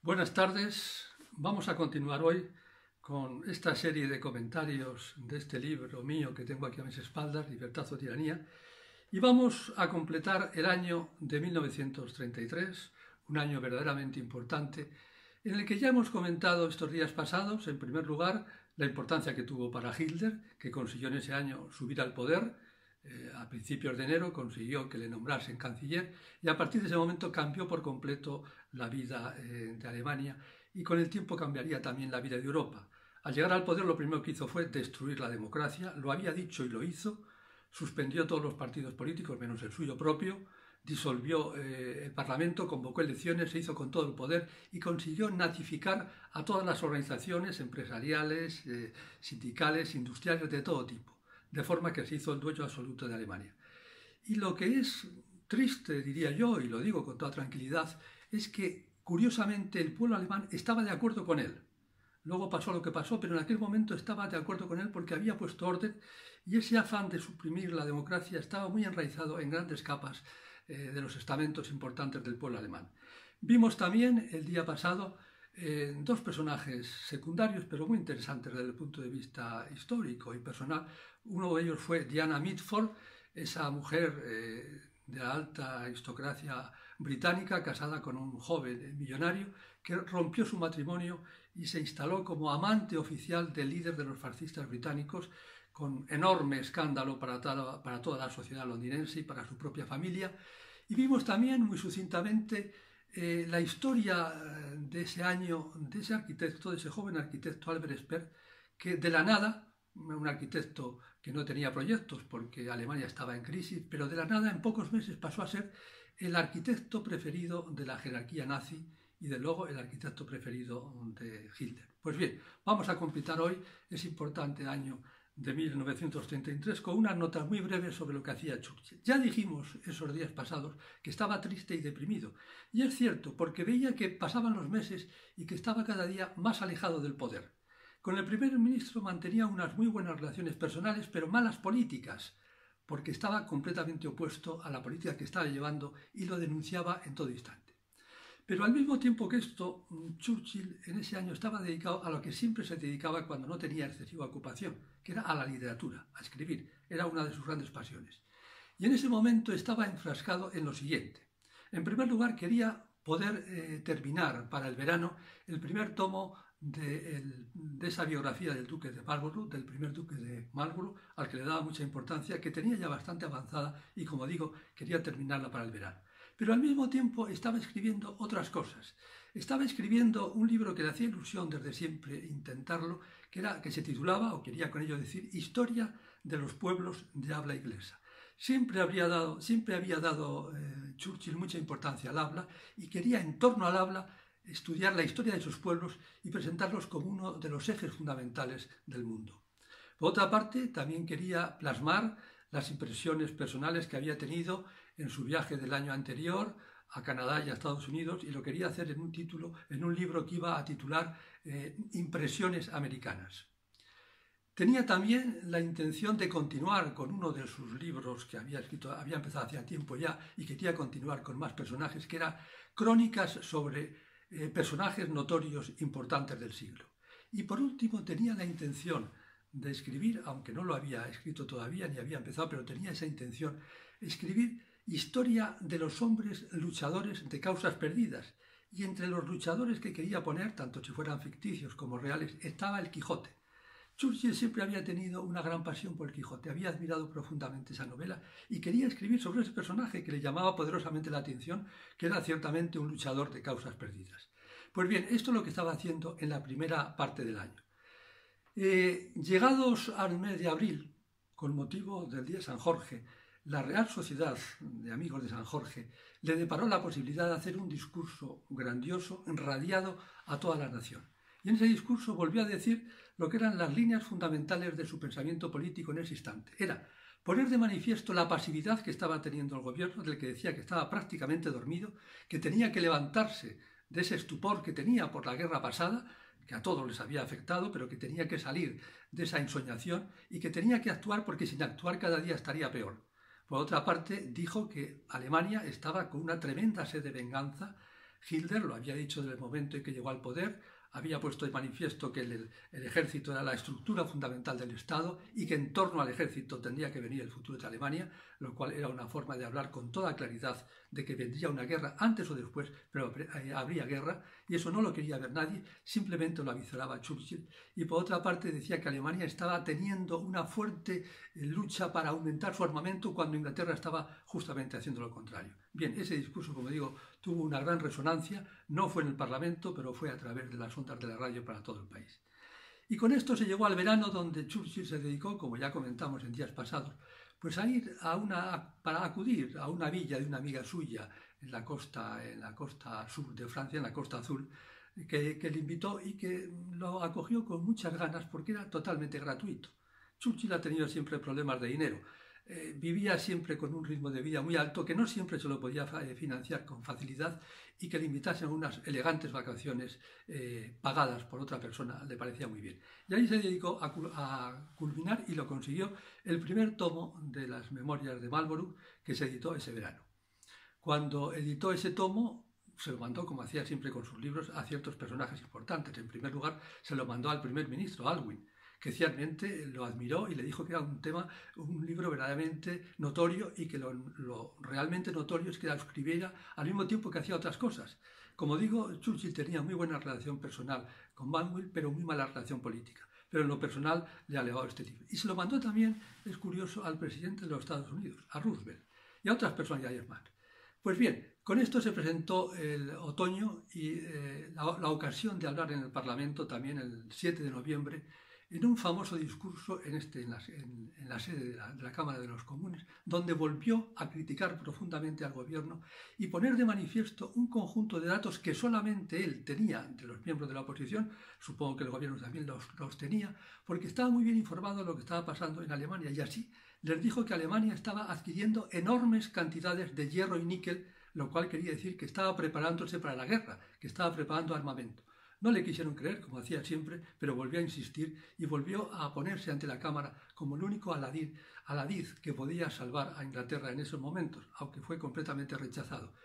Buenas tardes. Vamos a continuar hoy con esta serie de comentarios de este libro mío que tengo aquí a mis espaldas, Libertad o Tiranía, y vamos a completar el año de 1933, un año verdaderamente importante, en el que ya hemos comentado estos días pasados, en primer lugar, la importancia que tuvo para Hitler, que consiguió en ese año subir al poder. A principios de enero consiguió que le nombrasen canciller y a partir de ese momento cambió por completo la vida de Alemania y con el tiempo cambiaría también la vida de Europa. Al llegar al poder lo primero que hizo fue destruir la democracia, lo había dicho y lo hizo, suspendió todos los partidos políticos menos el suyo propio, disolvió el Parlamento, convocó elecciones, se hizo con todo el poder y consiguió nazificar a todas las organizaciones empresariales, sindicales, industriales de todo tipo, de forma que se hizo el dueño absoluto de Alemania. Y lo que es triste, diría yo, y lo digo con toda tranquilidad, es que curiosamente el pueblo alemán estaba de acuerdo con él. Luego pasó lo que pasó, pero en aquel momento estaba de acuerdo con él porque había puesto orden y ese afán de suprimir la democracia estaba muy enraizado en grandes capas de los estamentos importantes del pueblo alemán. Vimos también el día pasado dos personajes secundarios, pero muy interesantes desde el punto de vista histórico y personal. Uno de ellos fue Diana Mitford, esa mujer de la alta aristocracia británica, casada con un joven millonario, que rompió su matrimonio y se instaló como amante oficial del líder de los fascistas británicos, con enorme escándalo para toda la sociedad londinense y para su propia familia. Y vimos también muy sucintamente la historia de ese año, de ese arquitecto, de ese joven arquitecto Albert Speer, que de la nada, un arquitecto que no tenía proyectos porque Alemania estaba en crisis, pero de la nada en pocos meses pasó a ser el arquitecto preferido de la jerarquía nazi y de luego el arquitecto preferido de Hitler. Pues bien, vamos a completar hoy ese importante año de 1933 con unas notas muy breves sobre lo que hacía Churchill. Ya dijimos esos días pasados que estaba triste y deprimido, y es cierto, porque veía que pasaban los meses y que estaba cada día más alejado del poder. Con el primer ministro mantenía unas muy buenas relaciones personales, pero malas políticas, porque estaba completamente opuesto a la política que estaba llevando y lo denunciaba en todo instante. Pero al mismo tiempo que esto, Churchill en ese año estaba dedicado a lo que siempre se dedicaba cuando no tenía excesiva ocupación, que era a la literatura, a escribir. Era una de sus grandes pasiones. Y en ese momento estaba enfrascado en lo siguiente. En primer lugar, quería poder terminar para el verano el primer tomo de esa biografía del duque de Marlborough, del primer duque de Marlborough, al que le daba mucha importancia, que tenía ya bastante avanzada y, como digo, quería terminarla para el verano. Pero al mismo tiempo estaba escribiendo otras cosas. Estaba escribiendo un libro que le hacía ilusión desde siempre intentarlo, que se titulaba, o quería con ello decir, Historia de los pueblos de habla inglesa. Siempre había dado Churchill mucha importancia al habla y quería en torno al habla estudiar la historia de esos pueblos y presentarlos como uno de los ejes fundamentales del mundo. Por otra parte, también quería plasmar las impresiones personales que había tenido en su viaje del año anterior a Canadá y a Estados Unidos, y lo quería hacer en un libro que iba a titular Impresiones americanas. Tenía también la intención de continuar con uno de sus libros que había empezado hacía tiempo ya y quería continuar con más personajes, que era Crónicas sobre personajes notorios importantes del siglo. Y por último tenía la intención de escribir, aunque no lo había escrito todavía ni había empezado, pero tenía esa intención, escribir historia de los hombres luchadores de causas perdidas. Y entre los luchadores que quería poner, tanto si fueran ficticios como reales, estaba el Quijote. Churchill siempre había tenido una gran pasión por el Quijote, había admirado profundamente esa novela y quería escribir sobre ese personaje que le llamaba poderosamente la atención, que era ciertamente un luchador de causas perdidas. Pues bien, esto es lo que estaba haciendo en la primera parte del año. Llegados al mes de abril, con motivo del Día de San Jorge, la Real Sociedad de Amigos de San Jorge le deparó la posibilidad de hacer un discurso grandioso, radiado a toda la nación. Y en ese discurso volvió a decir lo que eran las líneas fundamentales de su pensamiento político en ese instante. Era poner de manifiesto la pasividad que estaba teniendo el gobierno, del que decía que estaba prácticamente dormido, que tenía que levantarse de ese estupor que tenía por la guerra pasada, que a todos les había afectado, pero que tenía que salir de esa ensoñación y que tenía que actuar porque sin actuar cada día estaría peor. Por otra parte, dijo que Alemania estaba con una tremenda sed de venganza Hitler lo había dicho desde el momento en que llegó al poder, había puesto de manifiesto que el ejército era la estructura fundamental del Estado y que en torno al ejército tendría que venir el futuro de Alemania, lo cual era una forma de hablar con toda claridad de que vendría una guerra antes o después, pero habría guerra, y eso no lo quería ver nadie, simplemente lo avisoraba Churchill. Y por otra parte decía que Alemania estaba teniendo una fuerte lucha para aumentar su armamento cuando Inglaterra estaba justamente haciendo lo contrario. Bien, ese discurso, como digo, tuvo una gran resonancia, no fue en el Parlamento, pero fue a través de las ondas de la radio para todo el país. Y con esto se llegó al verano, donde Churchill se dedicó, como ya comentamos en días pasados, pues a ir para acudir a una villa de una amiga suya en la costa sur de Francia, en la Costa Azul, que le invitó y que lo acogió con muchas ganas porque era totalmente gratuito. Churchill ha tenido siempre problemas de dinero. Vivía siempre con un ritmo de vida muy alto que no siempre se lo podía financiar con facilidad, y que le invitasen a unas elegantes vacaciones pagadas por otra persona le parecía muy bien. Y ahí se dedicó a culminar, y lo consiguió, el primer tomo de las Memorias de Marlborough, que se editó ese verano. Cuando editó ese tomo, se lo mandó, como hacía siempre con sus libros, a ciertos personajes importantes. En primer lugar, se lo mandó al primer ministro, Aylwin, que ciertamente lo admiró y le dijo que era un libro verdaderamente notorio, y que lo realmente notorio es que lo escribiera al mismo tiempo que hacía otras cosas. Como digo, Churchill tenía muy buena relación personal con Banwell, pero muy mala relación política. Pero en lo personal le ha legado este libro. Y se lo mandó también, es curioso, al presidente de los Estados Unidos, a Roosevelt, y a otras personalidades más. Pues bien, con esto se presentó el otoño y la ocasión de hablar en el Parlamento también el 7 de noviembre, en un famoso discurso en la sede de la Cámara de los Comunes, donde volvió a criticar profundamente al gobierno y poner de manifiesto un conjunto de datos que solamente él tenía de los miembros de la oposición. Supongo que el gobierno también los tenía, porque estaba muy bien informado de lo que estaba pasando en Alemania, y así les dijo que Alemania estaba adquiriendo enormes cantidades de hierro y níquel, lo cual quería decir que estaba preparándose para la guerra, que estaba preparando armamento. No le quisieron creer, como hacía siempre, pero volvió a insistir y volvió a ponerse ante la Cámara como el único aladiz que podía salvar a Inglaterra en esos momentos, aunque fue completamente rechazado.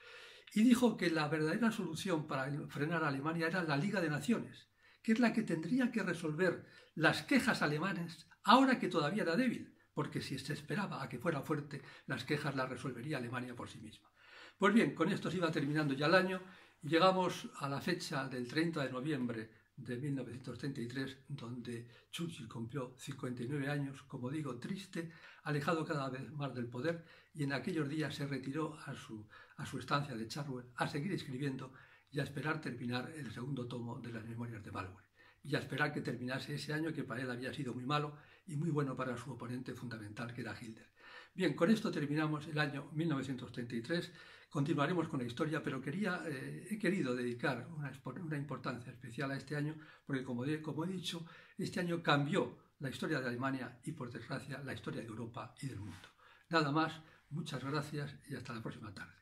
Y dijo que la verdadera solución para frenar a Alemania era la Liga de Naciones, que es la que tendría que resolver las quejas alemanas ahora que todavía era débil, porque si se esperaba a que fuera fuerte, las quejas las resolvería Alemania por sí misma. Pues bien, con esto se iba terminando ya el año, y llegamos a la fecha del 30 de noviembre de 1933, donde Churchill cumplió 59 años, como digo, triste, alejado cada vez más del poder, y en aquellos días se retiró a su estancia de Chartwell a seguir escribiendo y a esperar terminar el segundo tomo de las Memorias de Marlborough, y a esperar que terminase ese año que para él había sido muy malo y muy bueno para su oponente fundamental, que era Hitler. Bien, con esto terminamos el año 1933. Continuaremos con la historia, pero he querido dedicar una importancia especial a este año, porque como he dicho, este año cambió la historia de Alemania y, por desgracia, la historia de Europa y del mundo. Nada más, muchas gracias y hasta la próxima tarde.